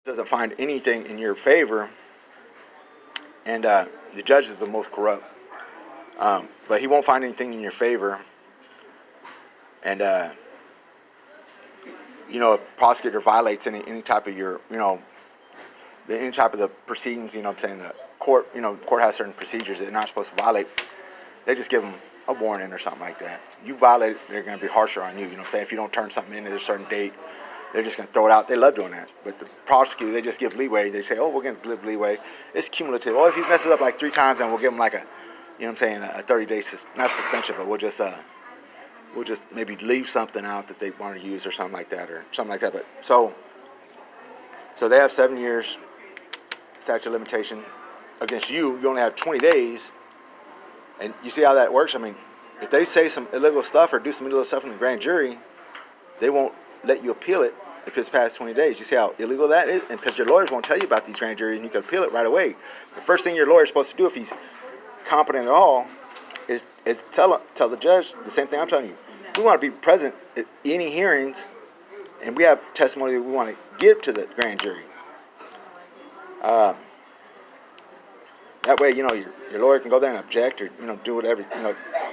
doesn't find anything in your favor, and the judge is the most corrupt, but he won't find anything in your favor, and a prosecutor violates any type of your, any type of the proceedings, I'm saying, the court, the court has certain procedures that they're not supposed to violate. They just give them a warning or something like that. You violate it, they're going to be harsher on you, what I'm saying? If you don't turn something in at a certain date, they're just going to throw it out. They love doing that. But the prosecutor, they just give leeway. They say, oh, we're going to give leeway. It's cumulative. Oh, if he messes up like 3 times, then we'll give him like a 30-day, not suspension, but we'll just maybe leave something out that they want to use or something like that. But so they have 7 years statute of limitation against you. You only have 20 days. And you see how that works? I mean, if they say some illegal stuff or do some illegal stuff in the grand jury, they won't let you appeal it if it's past 20 days. You see how illegal that is? And because your lawyers won't tell you about these grand juries, and you can appeal it right away. The first thing your lawyer is supposed to do, if he's competent at all, is tell the judge the same thing I'm telling you. We want to be present at any hearings, and we have testimony that we want to give to the grand jury. That way, your lawyer can go there and object or, do whatever,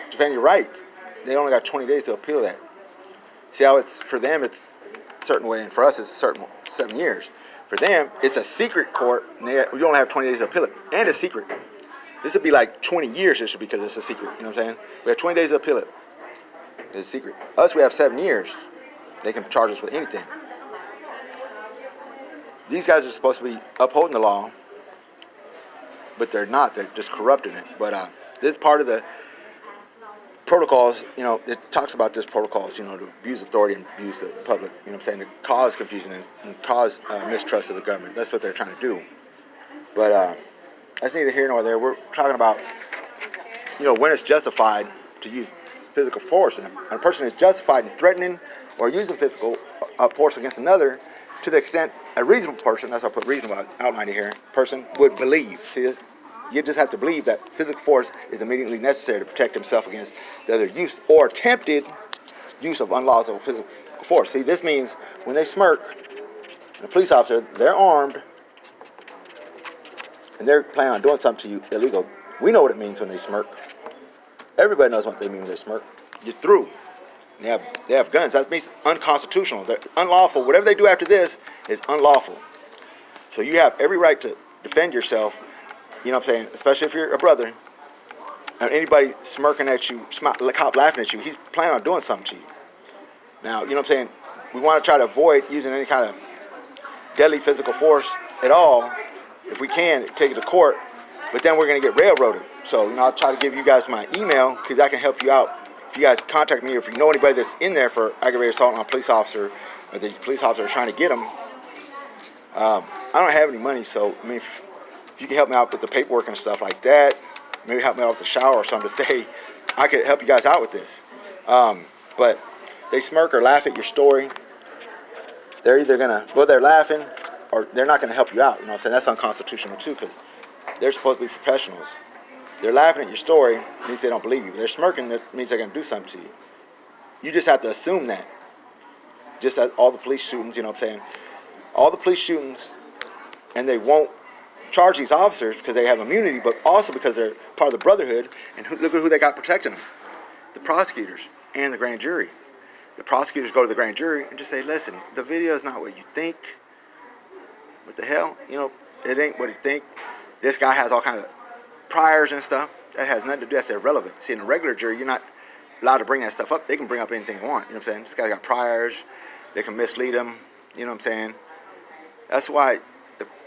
defend your rights. They only got 20 days to appeal that. See how it's, for them, it's a certain way, and for us, it's a certain 7 years. For them, it's a secret court, and we only have 20 days to appeal it, and it's secret. This would be like 20 years, this would be, because it's a secret, you know what I'm saying? We have 20 days to appeal it. It's secret. Us, we have 7 years. They can charge us with anything. These guys are supposed to be upholding the law, but they're not. They're just corrupting it. But this is part of the protocols, it talks about this protocols, to abuse authority and abuse the public, to cause confusion and cause mistrust of the government. That's what they're trying to do. But that's neither here nor there. We're talking about, when it's justified to use physical force. And a person is justified in threatening or using physical force against another to the extent a reasonable person, that's why I put reasonable outline here, person would believe. See this? You just have to believe that physical force is immediately necessary to protect himself against the other use or attempted use of unlawful physical force. See, this means when they smirk, a police officer, they're armed, and they're planning on doing something to you illegal. We know what it means when they smirk. Everybody knows what they mean when they smirk. You're through. They have guns. That means unconstitutional. They're unlawful. Whatever they do after this is unlawful. So you have every right to defend yourself. Especially if you're a brother, and anybody smirking at you, cop laughing at you, he's planning on doing something to you. Now, we want to try to avoid using any kind of deadly physical force at all. If we can, take it to court, but then we're going to get railroaded. So, I'll try to give you guys my email, because I can help you out. If you guys contact me, or if you know anybody that's in there for aggravated assault on a police officer, or the police officer is trying to get them, I don't have any money, so, if you can help me out with the paperwork and stuff like that, maybe help me out with the shower or something to stay, I could help you guys out with this. But they smirk or laugh at your story. They're either going to, they're laughing, or they're not going to help you out. That's unconstitutional too, because they're supposed to be professionals. They're laughing at your story, means they don't believe you. They're smirking, that means they're going to do something to you. You just have to assume that. Just as all the police shootings, all the police shootings, and they won't charge these officers because they have immunity, but also because they're part of the brotherhood. And look at who they got protecting them: the prosecutors and the grand jury. The prosecutors go to the grand jury and just say, "Listen, the video is not what you think. What the hell? It ain't what you think. This guy has all kinds of priors and stuff. That has nothing to do. That's irrelevant. See, in a regular jury, you're not allowed to bring that stuff up. They can bring up anything they want. This guy's got priors. They can mislead him. That's why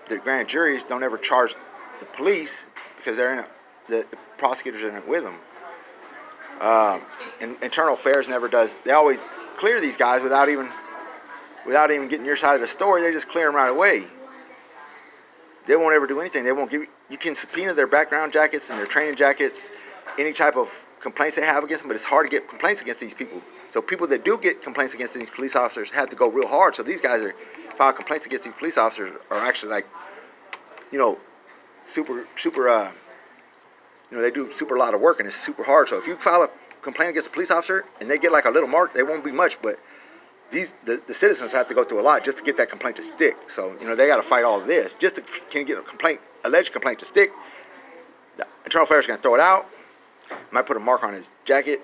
the grand juries don't ever charge the police, because they're in the prosecutors are in it with them. And Internal Affairs never does. They always clear these guys without even getting your side of the story. They just clear them right away. They won't ever do anything. They won't give you can subpoena their background jackets and their training jackets, any type of complaints they have against them, but it's hard to get complaints against these people. So people that do get complaints against these police officers have to go real hard. So these guys file complaints against these police officers are actually like, super, they do super a lot of work, and it's super hard. So if you file a complaint against a police officer and they get like a little mark, they won't be much, but the citizens have to go through a lot just to get that complaint to stick. So, they got to fight all of this. Just to can get a alleged complaint to stick, the Internal Affairs is going to throw it out, might put a mark on his jacket,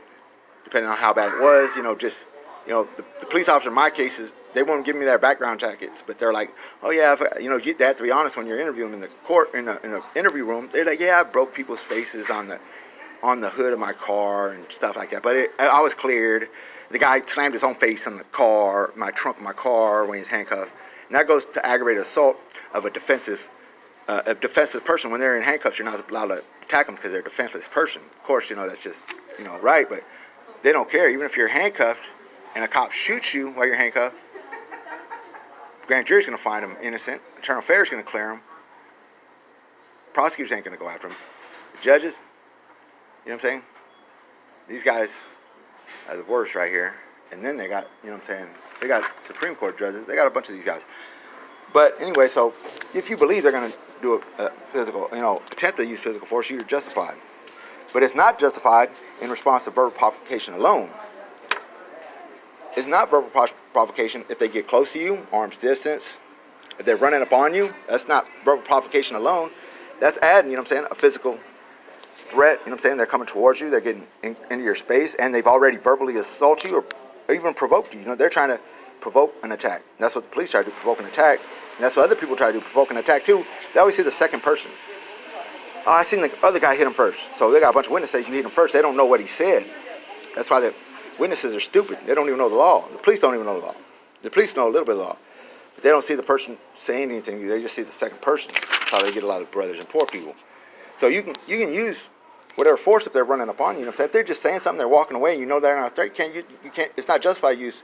depending on how bad it was. The police officer in my cases, they won't give me their background jackets, but they're like, oh yeah, they have to be honest when you're interviewing them in the court, in the interview room. They're like, yeah, I broke people's faces on the hood of my car and stuff like that, but I was cleared. The guy slammed his own face on the car, my trunk of my car when he's handcuffed, and that goes to aggravated assault of a defensive person. When they're in handcuffs, you're not allowed to attack them because they're a defenseless person. Of course, that's just right, but they don't care. Even if you're handcuffed and a cop shoots you while you're handcuffed, the grand jury's going to find him innocent. Internal Affairs is going to clear him. Prosecutors ain't going to go after him. The judges, you know what I'm saying? These guys are the worst right here. And then they got, they got Supreme Court judges. They got a bunch of these guys. But anyway, so if you believe they're going to do a physical, attempt to use physical force, you're justified. But it's not justified in response to verbal provocation alone. It's not verbal provocation if they get close to you, arm's distance. If they're running up on you, that's not verbal provocation alone. That's adding, a physical threat. They're coming towards you. They're getting into your space, and they've already verbally assaulted you or even provoked you. They're trying to provoke an attack. That's what the police try to do, provoke an attack. And that's what other people try to do, provoke an attack too. They always see the second person. Oh, I seen the other guy hit him first. So they got a bunch of witnesses. You hit him first. They don't know what he said. That's why the witnesses are stupid. They don't even know the law. The police don't even know the law. The police know a little bit of the law. But they don't see the person saying anything. They just see the second person. That's how they get a lot of brothers and poor people. So you can use whatever force if they're running up on you. If they're just saying something, they're walking away, and they're not a threat, you can't. It's not justified to use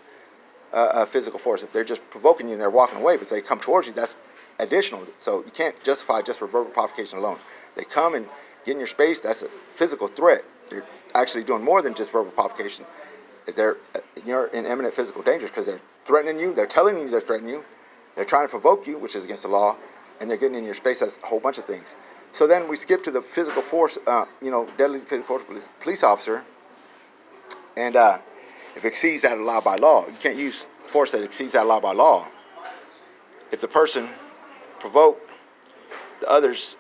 physical force. If they're just provoking you and they're walking away, but they come towards you, that's additional. So you can't justify just for verbal provocation alone. They come and get in your space, that's a physical threat. They're actually doing more than just verbal provocation. If you're in imminent physical danger because they're threatening you, they're telling you they're threatening you, they're trying to provoke you, which is against the law, and they're getting in your space. That's a whole bunch of things. So then we skip to the physical force, deadly physical force police officer, and if it exceeds that allowed by law, you can't use force that exceeds that allowed by law. If the person provoked the others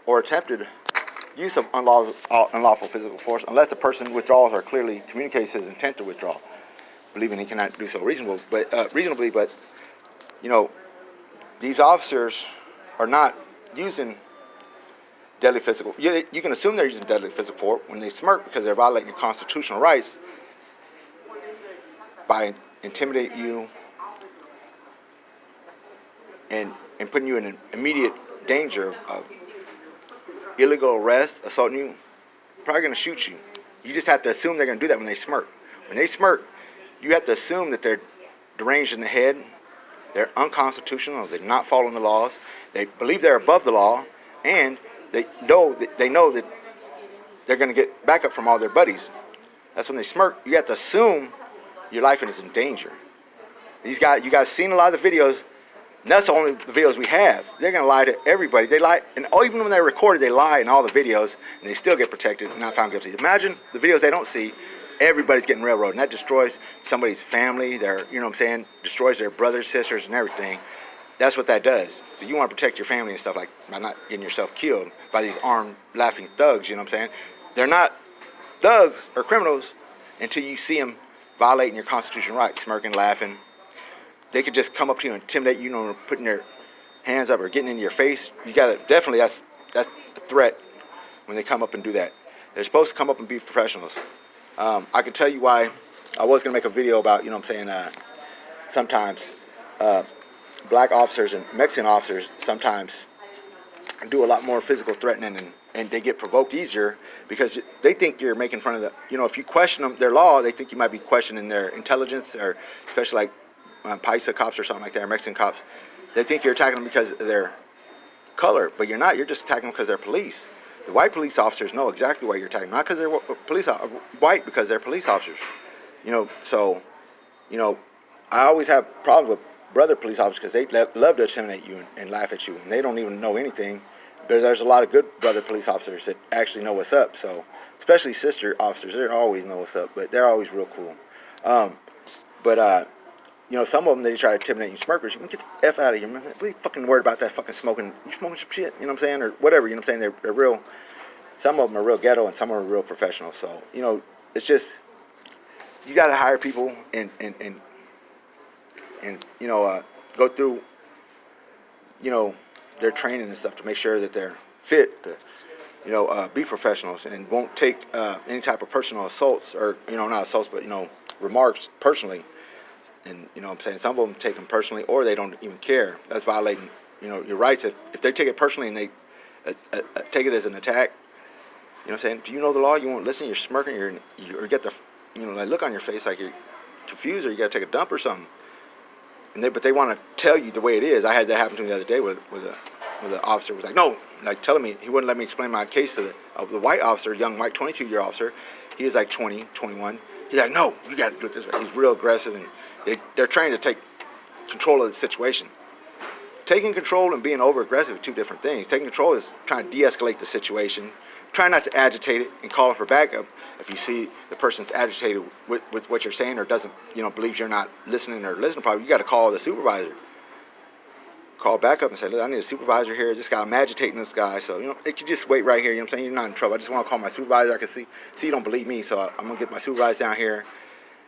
or attempted use of unlawful physical force, unless the person withdraws or clearly communicates his intent to withdraw, believing he cannot do so reasonably. But these officers are not using deadly physical. You can assume they're using deadly physical force when they smirk because they're violating your constitutional rights by intimidating you and putting you in an immediate danger of illegal arrest, assaulting you, probably going to shoot you. You just have to assume they're going to do that when they smirk. When they smirk, you have to assume that they're deranged in the head, they're unconstitutional, they're not following the laws, they believe they're above the law, and they know that they're going to get backup from all their buddies. That's when they smirk. You have to assume your life is in danger. You guys seen a lot of the videos. And that's the only the videos we have. They're going to lie to everybody. They lie, and even when they're recorded, they lie in all the videos, and they still get protected and not found guilty. Imagine the videos they don't see. Everybody's getting railroaded, and that destroys somebody's family. Destroys their brothers, sisters, and everything. That's what that does. So you want to protect your family and stuff by not getting yourself killed by these armed, laughing thugs. They're not thugs or criminals until you see them violating your constitutional rights, smirking, laughing. They could just come up to you and intimidate you, putting their hands up or getting in your face. You gotta definitely that's a threat when they come up and do that. They're supposed to come up and be professionals. I can tell you why. I was gonna make a video about sometimes black officers and Mexican officers sometimes do a lot more physical threatening and they get provoked easier because they think you're making fun of the. If you question them their law, they think you might be questioning their intelligence, or especially like Paisa cops or something like that, or Mexican cops. They think you're attacking them because of their color, but you're not. You're just attacking them because they're police. The white police officers know exactly why you're attacking them, not because they're white, because they're police officers. I always have problems with brother police officers because they love to intimidate you and laugh at you, and they don't even know anything. But there's a lot of good brother police officers that actually know what's up. So, especially sister officers, they always know what's up, but they're always real cool. some of them, they try to intimidate you smokers. You can get the F out of here, man. What are you fucking worried about that fucking smoking? You smoking some shit, you know what I'm saying? Or whatever, you know what I'm saying? They're real, some of them are real ghetto and some of them are real professional. So, it's just, you got to hire people and go through, their training and stuff to make sure that they're fit to, be professionals and won't take any type of personal assaults or, not assaults, but, remarks personally. And, what I'm saying, some of them take them personally or they don't even care. That's violating, your rights. If they take it personally and they take it as an attack, what I'm saying, do you know the law? You won't listen, you're smirking, or get the, like look on your face like you're confused or you got to take a dump or something. But they want to tell you the way it is. I had that happen to me the other day with the officer was like, no, like telling me, he wouldn't let me explain my case to the white officer, young white 22-year officer. He was like 20, 21. He's like, no, you got to do it this way. He's real aggressive, and they're trying to take control of the situation. Taking control and being over-aggressive are two different things. Taking control is trying to de-escalate the situation. Try not to agitate it and call for backup. If you see the person's agitated with what you're saying or doesn't, believes you're not listening or listening properly, you got to call the supervisor. Call back up and say, look, I need a supervisor here. This guy, I'm agitating this guy. So, you just wait right here. You know what I'm saying? You're not in trouble. I just want to call my supervisor. I can see you don't believe me. So I'm going to get my supervisor down here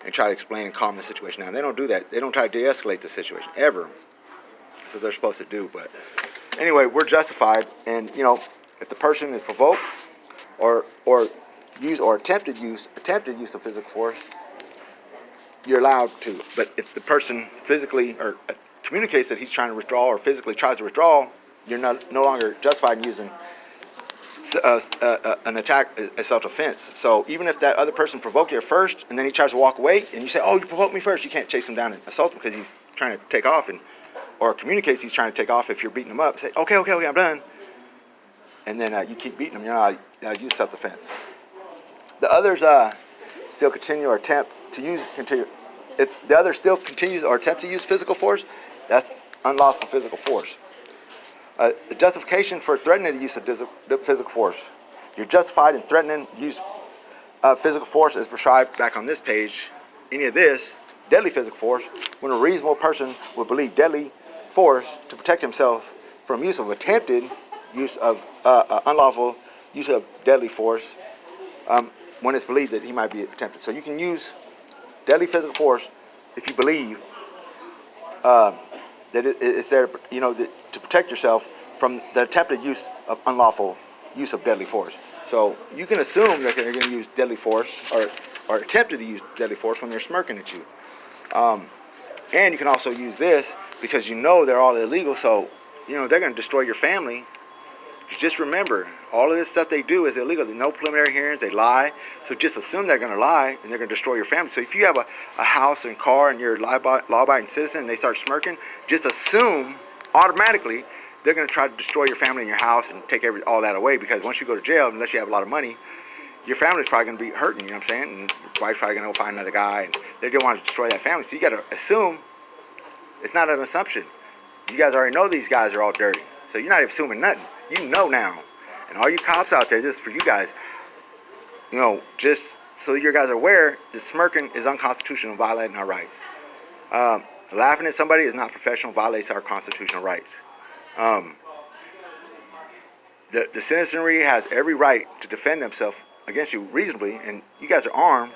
and try to explain and calm the situation down. They don't do that. They don't try to de-escalate the situation ever. That's what they're supposed to do. But anyway, we're justified. And, if the person is provoked or attempted use of physical force, you're allowed to. But if the person physically or communicates that he's trying to withdraw or physically tries to withdraw, you're no longer justified in using an attack as self-defense. So even if that other person provoked you at first and then he tries to walk away and you say, oh, you provoked me first, you can't chase him down and assault him because he's trying to take off, or communicates he's trying to take off. If you're beating him up, say, okay, I'm done. And then you keep beating him. You're not use self-defense. The others still continue or attempt to use, if the other still continues or attempts to use physical force, that's unlawful physical force. The justification for threatening the use of physical force. You're justified in threatening use of physical force as prescribed back on this page. Any of this, deadly physical force, when a reasonable person would believe deadly force to protect himself from use of attempted use of unlawful use of deadly force when it's believed that he might be attempted. So you can use deadly physical force if you believe that it's there, to protect yourself from the attempted use of unlawful use of deadly force. So you can assume that they're going to use deadly force or attempted to use deadly force when they're smirking at you. And you can also use this because they're all illegal. So they're going to destroy your family. Just remember, all of this stuff they do is illegal. There's no preliminary hearings. They lie. So just assume they're going to lie and they're going to destroy your family. So if you have a house and car and you're a law-abiding citizen and they start smirking, just assume automatically they're going to try to destroy your family and your house and take all that away, because once you go to jail, unless you have a lot of money, your family's probably going to be hurting, you know what I'm saying? And your wife's probably going to go find another guy, and they don't want to destroy that family. So you got to assume. It's not an assumption. You guys already know these guys are all dirty. So you're not assuming nothing. You know now. And all you cops out there, this is for you guys, just so you guys are aware, the smirking is unconstitutional, violating our rights. Laughing at somebody is not professional, violates our constitutional rights. The citizenry has every right to defend themselves against you reasonably, and you guys are armed,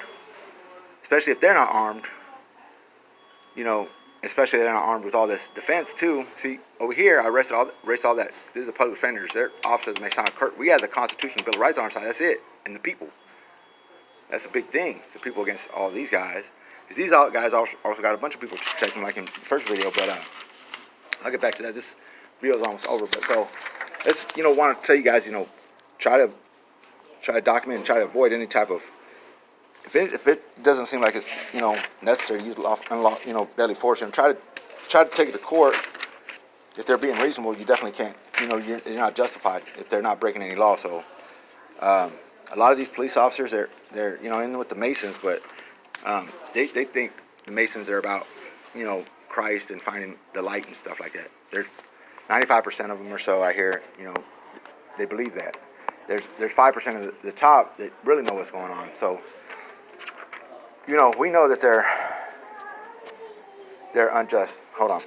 especially if they're not armed, especially if they're not armed with all this defense too. See, over here, I erased all that. This is the public defenders. They're officers that may sound curt. We have the Constitution, Bill of Rights on our side. That's it. And the people. That's a big thing. The people against all these guys. Because these guys also got a bunch of people protecting, like in the first video. But I'll get back to that. This video is almost over. But so, let's want to tell you guys, try to document and try to avoid any type of. If it doesn't seem like it's necessary to use deadly force, and try to take it to court. If they're being reasonable, you definitely can't. You're not justified if they're not breaking any law. So a lot of these police officers, they're in with the Masons, but they think the Masons are about Christ and finding the light and stuff like that. There's 95% of them or so I hear they believe that. There's 5% of the top that really know what's going on. So we know that They're unjust. Hold on.